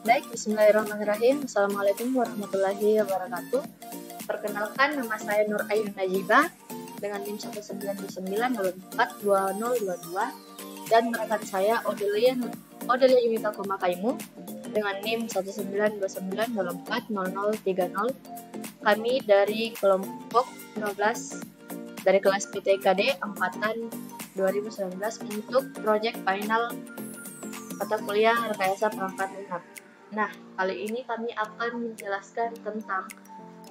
Baik, bismillahirrahmanirrahim. Assalamualaikum warahmatullahi wabarakatuh. Perkenalkan, nama saya Nur Ayu Najibah dengan NIM 199042022 dan rekan saya Odelia Yunita Komakaimu dengan NIM 192904030. Kami dari kelompok 15 dari kelas PTKD angkatan 2019 untuk proyek final mata kuliah rekayasa perangkat lunak. Nah, kali ini kami akan menjelaskan tentang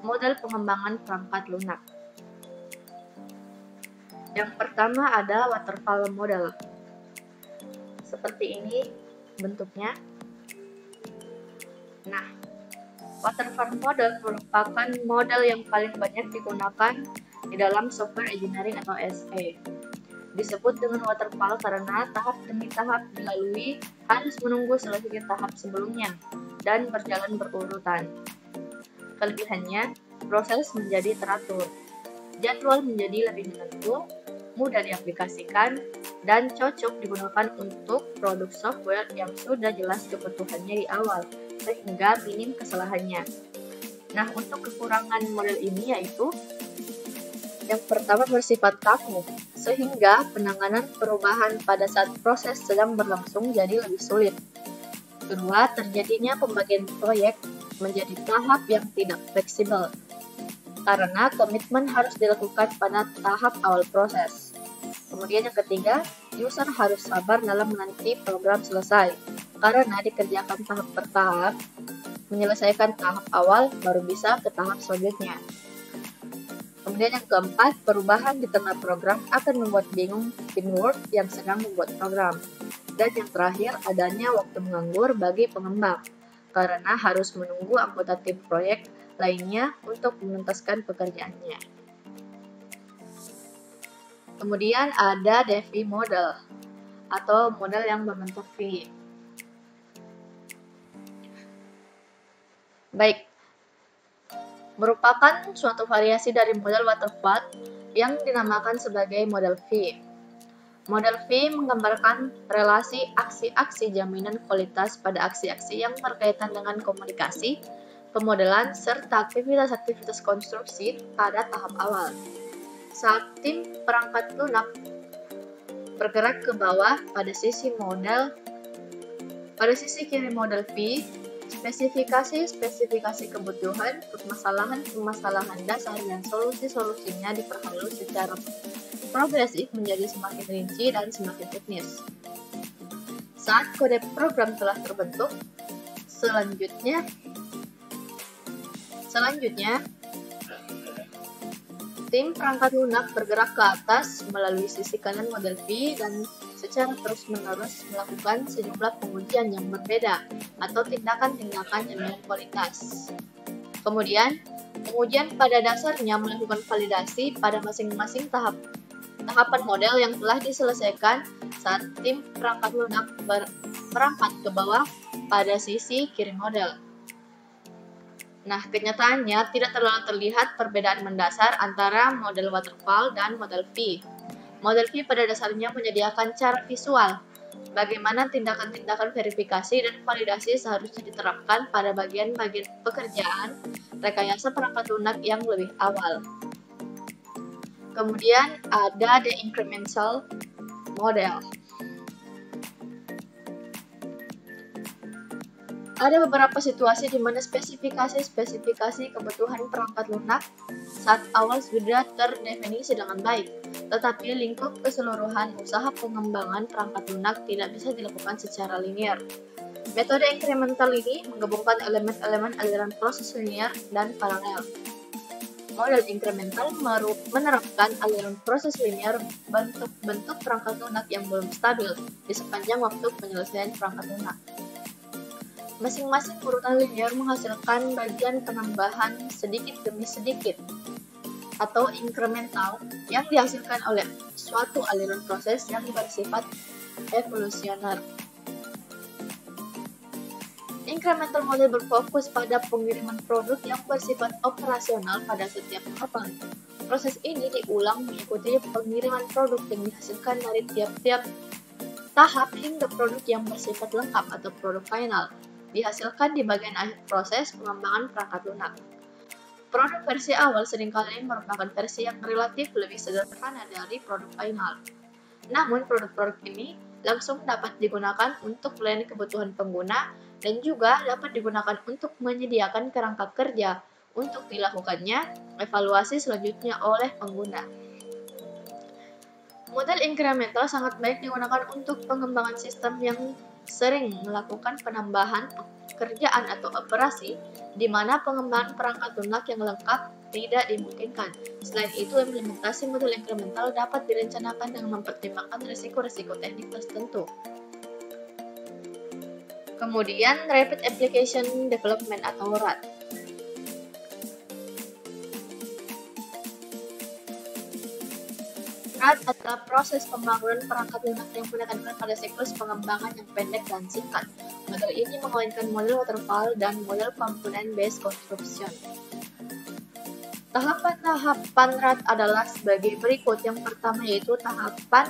model pengembangan perangkat lunak. Yang pertama ada waterfall model. Seperti ini bentuknya. Nah, waterfall model merupakan model yang paling banyak digunakan di dalam software engineering atau SE. Disebut dengan waterfall karena tahap demi tahap dilalui harus menunggu selesai tahap sebelumnya dan berjalan berurutan. Kelebihannya, proses menjadi teratur, jadwal menjadi lebih menentu, mudah diaplikasikan, dan cocok digunakan untuk produk software yang sudah jelas kebutuhannya di awal, sehingga minim kesalahannya. Nah, untuk kekurangan model ini yaitu yang pertama bersifat kaku, sehingga penanganan perubahan pada saat proses sedang berlangsung jadi lebih sulit. Kedua, terjadinya pembagian proyek menjadi tahap yang tidak fleksibel, karena komitmen harus dilakukan pada tahap awal proses. Kemudian yang ketiga, user harus sabar dalam menanti program selesai, karena dikerjakan tahap per tahap, menyelesaikan tahap awal baru bisa ke tahap selanjutnya. Kemudian yang keempat, perubahan di tengah program akan membuat bingung teamwork yang sedang membuat program. Dan yang terakhir, adanya waktu menganggur bagi pengembang, karena harus menunggu anggota tim proyek lainnya untuk menuntaskan pekerjaannya. Kemudian ada DeFi model, atau model yang berbentuk V. Baik, merupakan suatu variasi dari model waterfall yang dinamakan sebagai model V. Model V menggambarkan relasi aksi-aksi jaminan kualitas pada aksi-aksi yang berkaitan dengan komunikasi, pemodelan, serta aktivitas-aktivitas konstruksi pada tahap awal. Saat tim perangkat lunak bergerak ke bawah pada sisi kiri model V, spesifikasi kebutuhan, permasalahan dasar, dan solusi-solusinya diperhalus secara progresif menjadi semakin rinci dan semakin teknis. Saat kode program telah terbentuk, selanjutnya tim perangkat lunak bergerak ke atas melalui sisi kanan model V dan secara terus-menerus melakukan sejumlah pengujian yang berbeda atau tindakan-tindakan jaminan kualitas. Kemudian, pengujian pada dasarnya melakukan validasi pada masing-masing tahapan model yang telah diselesaikan saat tim perangkat lunak merangkat ke bawah pada sisi kiri model. Nah, kenyataannya tidak terlalu terlihat perbedaan mendasar antara model waterfall dan model V. Model V pada dasarnya menyediakan cara visual bagaimana tindakan-tindakan verifikasi dan validasi seharusnya diterapkan pada bagian-bagian pekerjaan rekayasa perangkat lunak yang lebih awal. Kemudian ada the incremental model. Ada beberapa situasi di mana spesifikasi kebutuhan perangkat lunak saat awal sudah terdefinisi dengan baik, tetapi lingkup keseluruhan usaha pengembangan perangkat lunak tidak bisa dilakukan secara linear. Metode incremental ini menggabungkan elemen-elemen aliran proses linear dan paralel. Model incremental menerapkan aliran proses linear bentuk perangkat lunak yang belum stabil di sepanjang waktu penyelesaian perangkat lunak. Masing-masing urutan linear menghasilkan bagian penambahan sedikit demi sedikit atau incremental yang dihasilkan oleh suatu aliran proses yang bersifat evolusioner. Incremental model berfokus pada pengiriman produk yang bersifat operasional pada setiap tahapan. Proses ini diulang mengikuti pengiriman produk yang dihasilkan dari tiap-tiap tahap hingga produk yang bersifat lengkap atau produk final. dihasilkan di bagian akhir proses pengembangan perangkat lunak. Produk versi awal seringkali merupakan versi yang relatif lebih sederhana dari produk final. Namun, produk-produk ini langsung dapat digunakan untuk melayani kebutuhan pengguna dan juga dapat digunakan untuk menyediakan kerangka kerja untuk dilakukannya evaluasi selanjutnya oleh pengguna. Model incremental sangat baik digunakan untuk pengembangan sistem yang sering melakukan penambahan pekerjaan atau operasi di mana pengembangan perangkat lunak yang lengkap tidak dimungkinkan. Selain itu, implementasi model incremental dapat direncanakan dengan mempertimbangkan risiko-risiko teknik tertentu. Kemudian, Rapid Application Development atau RAD. RAD adalah proses pembangunan perangkat lunak yang menekankan pada siklus pengembangan yang pendek dan singkat. Model ini mengawinkan model waterfall dan model component-based construction. Tahapan-tahapan RAD adalah sebagai berikut. Yang pertama yaitu tahapan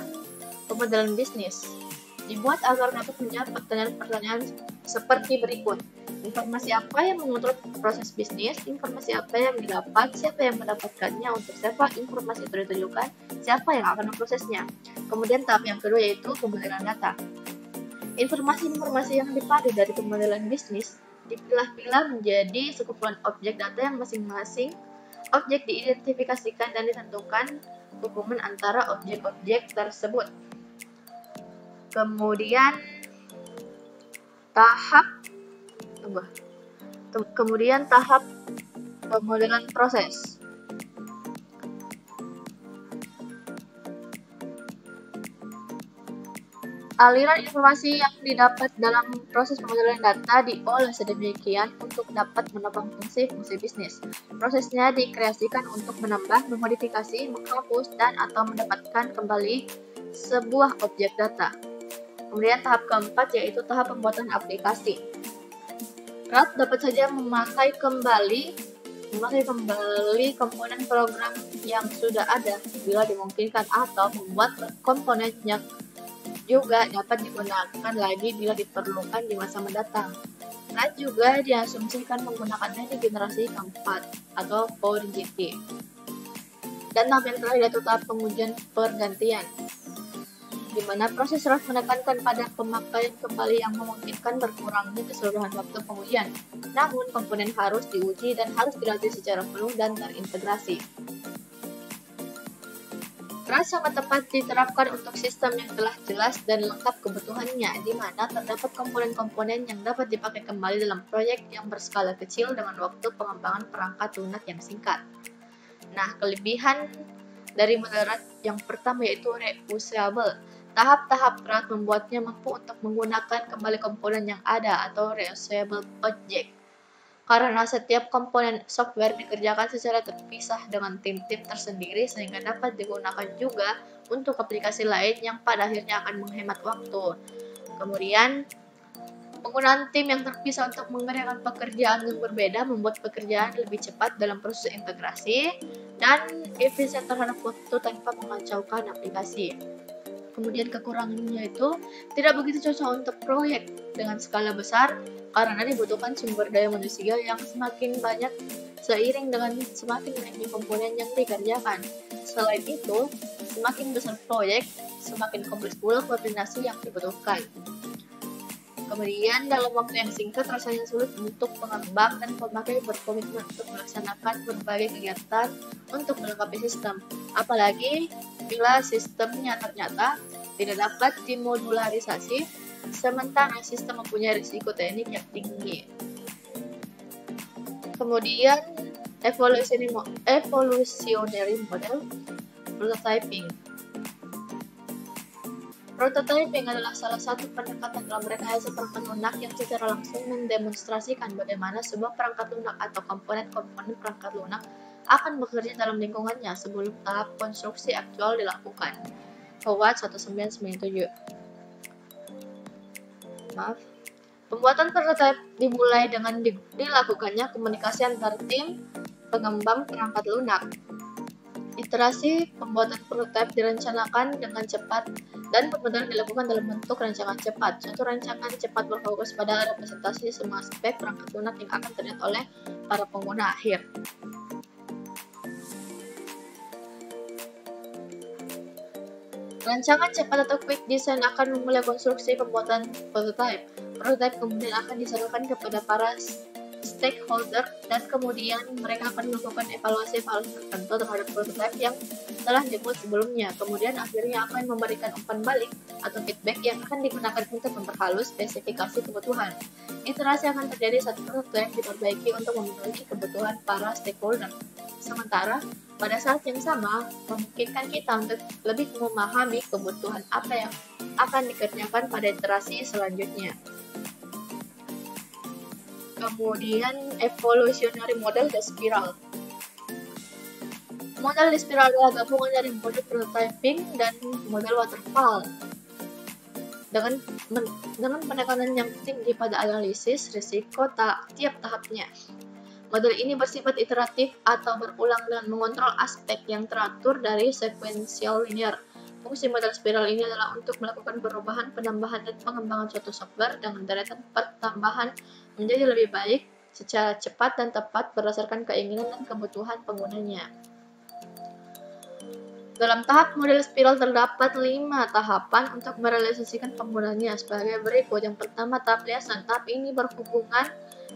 pemodelan bisnis. Dibuat agar dapat menjawab pertanyaan-pertanyaan seperti berikut. Informasi apa yang mengontrol proses bisnis, informasi apa yang didapat, siapa yang mendapatkannya, untuk siapa informasi itu ditujukan, siapa yang akan memprosesnya. Kemudian tahap yang kedua yaitu pemodelan data. Informasi-informasi yang dipadu dari pemodelan bisnis dipilah-pilah menjadi sekumpulan objek data yang masing-masing objek diidentifikasikan dan ditentukan hubungan antara objek-objek tersebut. Kemudian tahap pemodelan proses. Aliran informasi yang didapat dalam proses pemodelan data diolah sedemikian untuk dapat menopang fungsi-fungsi bisnis. Prosesnya dikreasikan untuk menambah, memodifikasi, menghapus, dan atau mendapatkan kembali sebuah objek data. Kemudian tahap keempat yaitu tahap pembuatan aplikasi. RAD dapat saja memakai kembali komponen program yang sudah ada bila dimungkinkan, atau membuat komponennya juga dapat digunakan lagi bila diperlukan di masa mendatang. RAD juga diasumsikan menggunakannya di generasi keempat atau 4GT. Dan tahap yang terakhir yaitu tahap pengujian pergantian, di mana proses RAD menekankan pada pemakaian kembali yang memungkinkan berkurangnya keseluruhan waktu pengujian. Namun, komponen harus diuji dan harus dilatih secara penuh dan terintegrasi. RAD sangat tepat diterapkan untuk sistem yang telah jelas dan lengkap kebutuhannya, di mana terdapat komponen-komponen yang dapat dipakai kembali dalam proyek yang berskala kecil dengan waktu pengembangan perangkat lunak yang singkat. Nah, kelebihan dari model RAD yang pertama yaitu reusable. Tahap-tahap RAD membuatnya mampu untuk menggunakan kembali komponen yang ada atau reusable object. Karena setiap komponen software dikerjakan secara terpisah dengan tim-tim tersendiri, sehingga dapat digunakan juga untuk aplikasi lain yang pada akhirnya akan menghemat waktu. Kemudian, penggunaan tim yang terpisah untuk mengerjakan pekerjaan yang berbeda membuat pekerjaan lebih cepat dalam proses integrasi dan efisien terhadap waktu tanpa mengacaukan aplikasi. Kemudian kekurangannya itu tidak begitu cocok untuk proyek dengan skala besar karena dibutuhkan sumber daya manusia yang semakin banyak seiring dengan semakin banyaknya komponen yang dikerjakan. Selain itu, semakin besar proyek, semakin kompleks pula koordinasi yang dibutuhkan. Kemudian dalam waktu yang singkat rasanya sulit untuk pengembang dan pemakai berkomitmen untuk melaksanakan berbagai kegiatan untuk melengkapi sistem. Apalagi bila sistemnya ternyata tidak dapat dimodularisasi, sementara sistem mempunyai risiko teknik yang tinggi. Kemudian evolutionary model prototyping. Prototyping adalah salah satu pendekatan dalam rekayasa perangkat lunak yang secara langsung mendemonstrasikan bagaimana sebuah perangkat lunak atau komponen-komponen perangkat lunak akan bekerja dalam lingkungannya sebelum tahap konstruksi aktual dilakukan. Howard 1997. Pembuatan prototipe dimulai dengan dilakukannya komunikasi antar tim pengembang perangkat lunak. Iterasi pembuatan prototipe direncanakan dengan cepat dan pembentukan dilakukan dalam bentuk rancangan cepat. Suatu rancangan cepat berfokus pada representasi semua aspek perangkat lunak yang akan terlihat oleh para pengguna akhir. Rancangan cepat atau quick design akan memulai konstruksi pembuatan prototipe. Prototipe kemudian akan diserahkan kepada para stakeholder dan kemudian mereka akan melakukan evaluasi tertentu terhadap prototipe yang telah dibuat sebelumnya. Kemudian akhirnya akan memberikan umpan balik atau feedback yang akan digunakan untuk memperhalus spesifikasi kebutuhan. Iterasi akan terjadi saat prototipe diperbaiki untuk memenuhi kebutuhan para stakeholder. Sementara pada saat yang sama, memungkinkan kita untuk lebih memahami kebutuhan apa yang akan dikerjakan pada iterasi selanjutnya. Kemudian evolutionary model The Spiral. Model The Spiral adalah gabungan dari model prototyping dan model waterfall. Dengan penekanan yang tinggi pada analisis risiko tiap tahapnya. Model ini bersifat iteratif atau berulang dan mengontrol aspek yang teratur dari sequential linear. Fungsi model spiral ini adalah untuk melakukan perubahan, penambahan, dan pengembangan suatu software dengan deretan pertambahan menjadi lebih baik secara cepat dan tepat berdasarkan keinginan dan kebutuhan penggunanya. Dalam tahap model spiral terdapat 5 tahapan untuk merealisasikan penggunanya sebagai berikut. Yang pertama, tahap liaison. Tahap ini berhubungan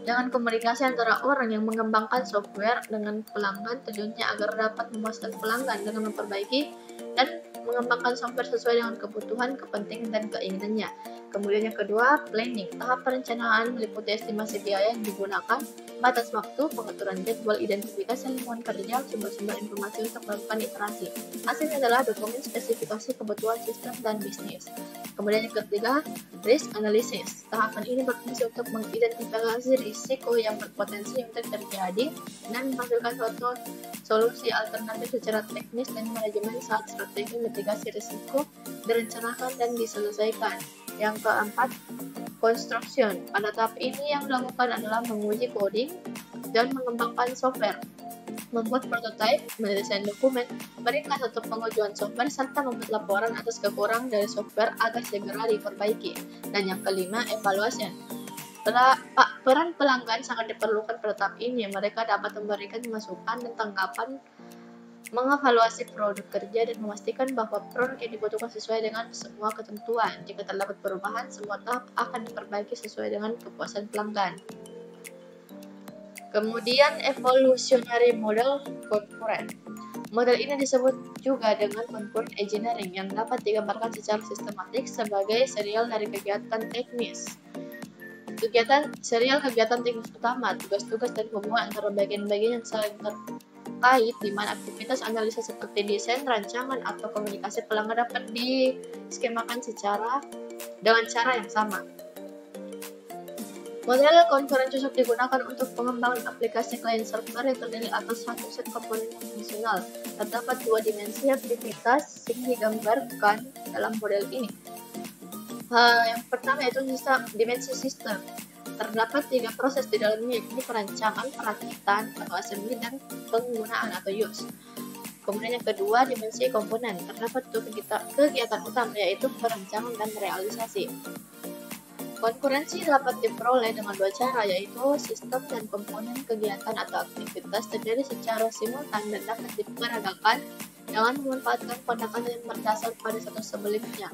dengan komunikasi antara orang yang mengembangkan software dengan pelanggan, tujuannya agar dapat memuaskan pelanggan dengan memperbaiki dan mengembangkan software sesuai dengan kebutuhan, kepentingan, dan keinginannya. Kemudian yang kedua, planning. Tahap perencanaan meliputi estimasi biaya yang digunakan, batas waktu, pengaturan jadwal, identifikasi lingkungan kerja, sumber-sumber informasi untuk melakukan iterasi. Hasilnya adalah dokumen spesifikasi kebutuhan sistem dan bisnis. Kemudian yang ketiga, risk analysis. Tahapan ini berfungsi untuk mengidentifikasi risiko yang berpotensi untuk terjadi dan menghasilkan suatu solusi alternatif secara teknis dan manajemen saat strategi mitigasi risiko direncanakan dan diselesaikan. Yang keempat, construction. Pada tahap ini yang dilakukan adalah menguji coding dan mengembangkan software, membuat prototipe, mendesain dokumen, meringkas atau pengujian software, serta membuat laporan atas kekurangan dari software agar segera diperbaiki. Dan yang kelima, evaluation. Peran pelanggan sangat diperlukan pada tahap ini. Mereka dapat memberikan masukan dan tanggapan, mengevaluasi produk kerja, dan memastikan bahwa produk yang dibutuhkan sesuai dengan semua ketentuan. Jika terdapat perubahan, semua tahap akan diperbaiki sesuai dengan kepuasan pelanggan. Kemudian evolutionary model concurrent. Model ini disebut juga dengan concurrent engineering yang dapat digambarkan secara sistematik sebagai serial dari kegiatan teknis. Kegiatan teknis utama, tugas-tugas dan hubungan antara bagian-bagian yang saling terkait, di mana aktivitas analisis seperti desain, rancangan, atau komunikasi pelanggan dapat diskemakan dengan cara yang sama. Model concurrent cocok digunakan untuk pengembangan aplikasi client server yang terdiri atas satu set komponen yang fungsional. Terdapat 2 dimensi aktivitas yang digambarkan dalam model ini. Yang pertama yaitu dimensi sistem. Terdapat 3 proses di dalamnya, yaitu perancangan, perakitan atau assembly, dan penggunaan atau use. Kemudian yang kedua, dimensi komponen. Terdapat 2 kegiatan utama, yaitu perancangan dan realisasi. Konkurensi dapat diperoleh dengan 2 cara, yaitu sistem dan komponen kegiatan atau aktivitas terjadi secara simultan dan dapat diperagakan dengan memanfaatkan pendekatan yang berdasar pada satu sebelumnya.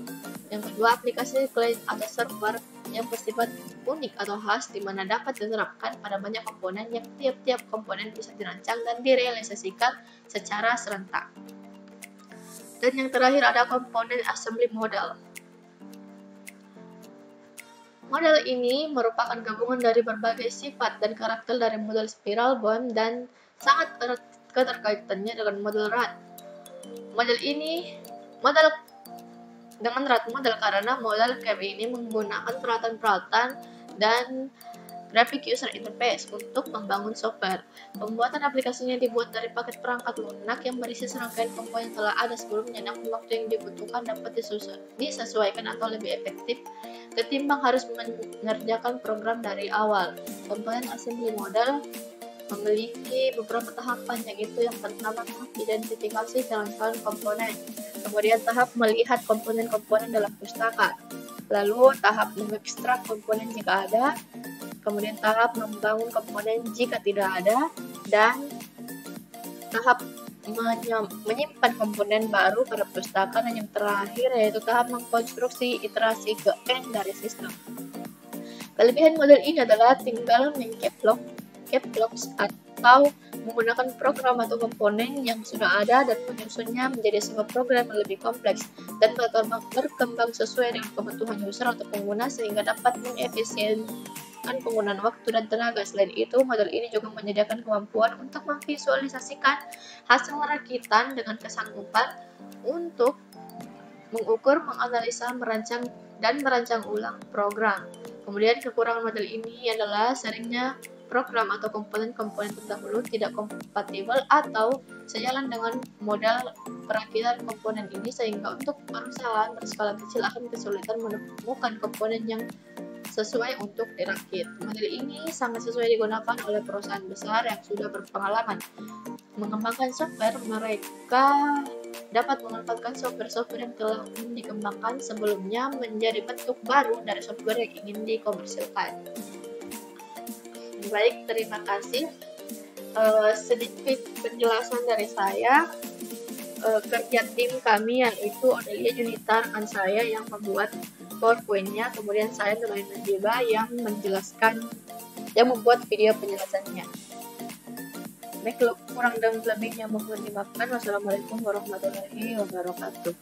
Yang kedua, aplikasi client atau server yang bersifat unik atau khas, di mana dapat diterapkan pada banyak komponen yang tiap-tiap komponen bisa dirancang dan direalisasikan secara serentak. Dan yang terakhir ada komponen assembly model. Model ini merupakan gabungan dari berbagai sifat dan karakter dari model spiral, Bohm, dan sangat erat keterkaitannya dengan model RAD. Model karena model CAP ini menggunakan peralatan-peralatan dan graphic user interface untuk membangun software. Pembuatan aplikasinya dibuat dari paket perangkat lunak yang berisi serangkaian komponen yang telah ada sebelumnya, namun waktu yang dibutuhkan dapat disesuaikan atau lebih efektif ketimbang harus mengerjakan program dari awal. Komponen assembly model memiliki beberapa tahapan, yaitu yang pertama tahap identifikasi calon-calon komponen, kemudian tahap melihat komponen-komponen dalam pustaka, lalu tahap mengekstrak komponen jika ada, kemudian tahap membangun komponen jika tidak ada, dan tahap menyimpan komponen baru pada pustaka, dan yang terakhir yaitu tahap mengkonstruksi iterasi ke N dari sistem. Kelebihan model ini adalah tinggal caps atau menggunakan program atau komponen yang sudah ada dan menyusunnya menjadi sebuah program yang lebih kompleks dan berkembang sesuai dengan kebutuhan user atau pengguna sehingga dapat mengefisienkan penggunaan waktu dan tenaga. Selain itu, model ini juga menyediakan kemampuan untuk memvisualisasikan hasil rakitan dengan kesanggupan untuk mengukur, menganalisa, merancang ulang program. Kemudian kekurangan model ini adalah seringnya program atau komponen-komponen terdahulu tidak kompatibel atau sejalan dengan model perakitan komponen ini, sehingga untuk perusahaan berskala kecil akan kesulitan menemukan komponen yang sesuai untuk dirakit. Model ini sangat sesuai digunakan oleh perusahaan besar yang sudah berpengalaman mengembangkan software. Mereka dapat memanfaatkan software-software yang telah dikembangkan sebelumnya menjadi bentuk baru dari software yang ingin dikomersilkan. Baik, terima kasih. Sedikit penjelasan dari saya. Kerja tim kami yaitu Odelia Junita, rekan saya yang membuat PowerPoint-nya, kemudian saya Nurain Najiba yang membuat video penjelasannya. Baik, kurang dan lebihnya mohon dimaafkan. Wassalamualaikum warahmatullahi wabarakatuh.